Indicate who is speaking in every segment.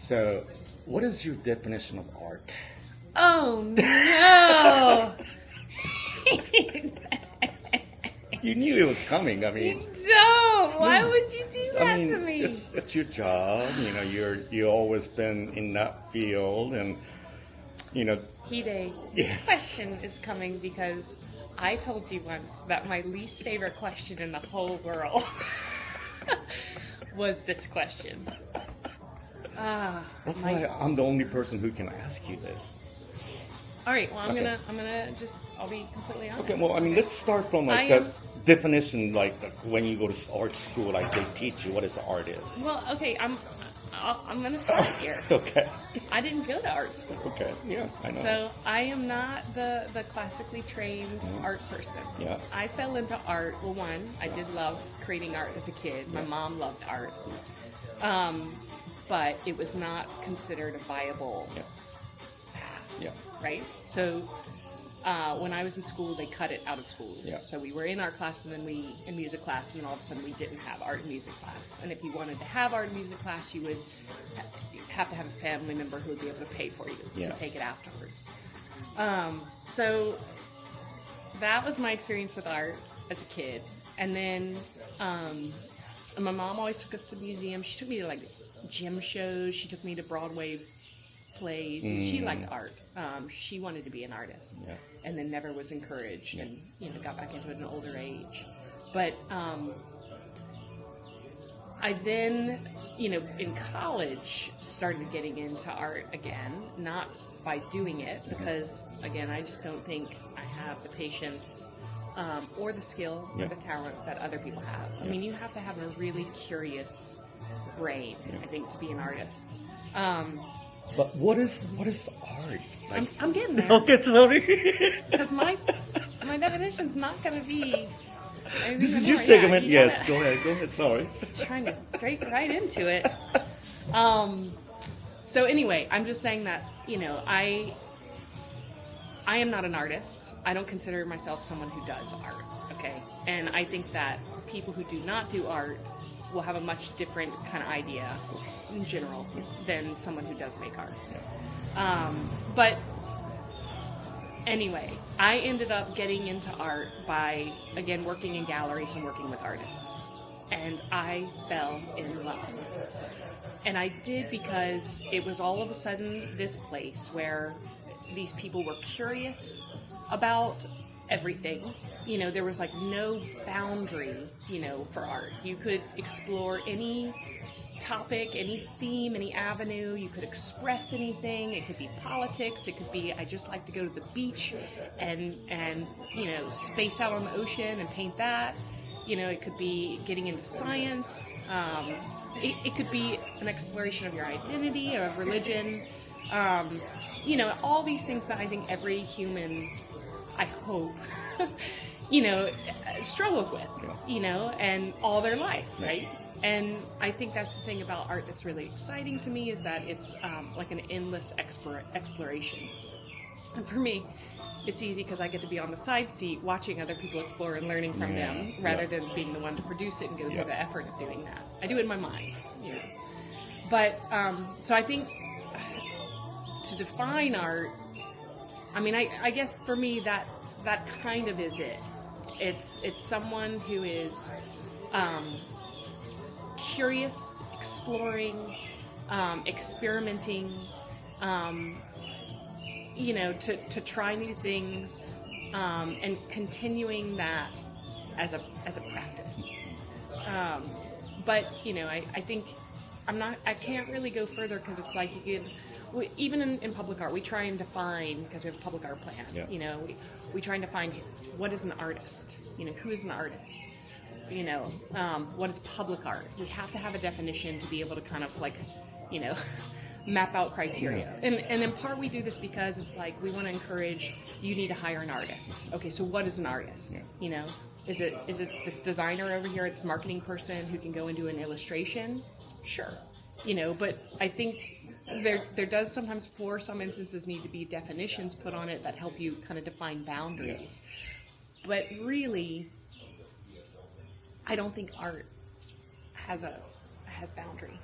Speaker 1: So, what is your definition of art?
Speaker 2: Oh no!
Speaker 1: You knew it was coming. I
Speaker 2: You
Speaker 1: mean,
Speaker 2: don't. Why
Speaker 1: no.
Speaker 2: would you do that
Speaker 1: I mean,
Speaker 2: to me?
Speaker 1: it's your job. You know, you always been in that field, and you know.
Speaker 2: Hide, this question is coming because I told you once that my least favorite question in the whole world was this question.
Speaker 1: That's why I'm the only person who can ask you this.
Speaker 2: All right. Well, I'll be completely honest.
Speaker 1: Okay. Well, I mean, let's start from like definition, like when you go to art school, like they teach you what is art is.
Speaker 2: Well, okay. I'm gonna start here.
Speaker 1: Okay.
Speaker 2: I didn't go to art school.
Speaker 1: Okay. Yeah, I know.
Speaker 2: So I am not the classically trained art person.
Speaker 1: Yeah.
Speaker 2: I fell into art. Well, one, I did love creating art as a kid. My mom loved art. But it was not considered a viable path.
Speaker 1: Yeah.
Speaker 2: Right? So when I was in school, they cut it out of schools.
Speaker 1: Yeah.
Speaker 2: So we were in art class, and then in music class, and then all of a sudden we didn't have art and music class. And if you wanted to have art and music class, you would have to have a family member who would be able to pay for you to take it afterwards. So that was my experience with art as a kid. And then my mom always took us to museums. She took me to like gym shows. She took me to Broadway plays. She liked art. She wanted to be an artist, and then never was encouraged, and got back into it at an older age. But I then, in college, started getting into art again, not by doing it, because again, I just don't think I have the patience or the skill or the talent that other people have. I mean, you have to have a really curious brain, I think, to be an artist.
Speaker 1: But what is art? Like,
Speaker 2: I'm getting there.
Speaker 1: Okay, sorry.
Speaker 2: Because my definition's not going to be.
Speaker 1: This is your segment. Yes, go ahead. Sorry.
Speaker 2: Trying to break right into it. So anyway, I'm just saying that I am not an artist. I don't consider myself someone who does art. Okay, and I think that people who do not do art will have a much different kind of idea in general than someone who does make art. But anyway, I ended up getting into art by, again, working in galleries and working with artists. And I fell in love. And I did because it was all of a sudden this place where these people were curious about everything. There was like no boundary, for art. You could explore any topic, any theme, any avenue. You could express anything. It could be politics. It could be, I just like to go to the beach and space out on the ocean and paint that. It could be getting into science. It could be an exploration of your identity, of religion. All these things that I think every human, I hope, struggles with, and all their life, right? And I think that's the thing about art that's really exciting to me, is that it's like an endless exploration. And for me, it's easy because I get to be on the side seat watching other people explore and learning from them, rather than being the one to produce it and go through the effort of doing that. I do it in my mind, But, so I think to define art, I mean, I guess for me that kind of is it. It's someone who is curious, exploring, experimenting, to try new things, and continuing that as a practice. But I think I can't really go further, because it's like even in public art, we try and define, because we have a public art plan, we try and define what is an artist, who is an artist, what is public art. We have to have a definition to be able to kind of like, map out criteria. And in part we do this because it's like we want to encourage, you need to hire an artist. Okay, so what is an artist? Is it this designer over here, this marketing person who can go and do an illustration? Sure. But I think there does sometimes, for some instances, need to be definitions put on it that help you kind of define boundaries. But really, I don't think art has boundary.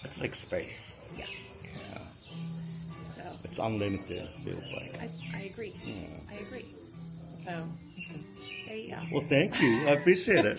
Speaker 1: It's like space.
Speaker 2: Yeah.
Speaker 1: Yeah.
Speaker 2: So
Speaker 1: It's unlimited, it feels like.
Speaker 2: I agree.
Speaker 1: Yeah.
Speaker 2: I agree. So there you go.
Speaker 1: Well, thank you. I appreciate it.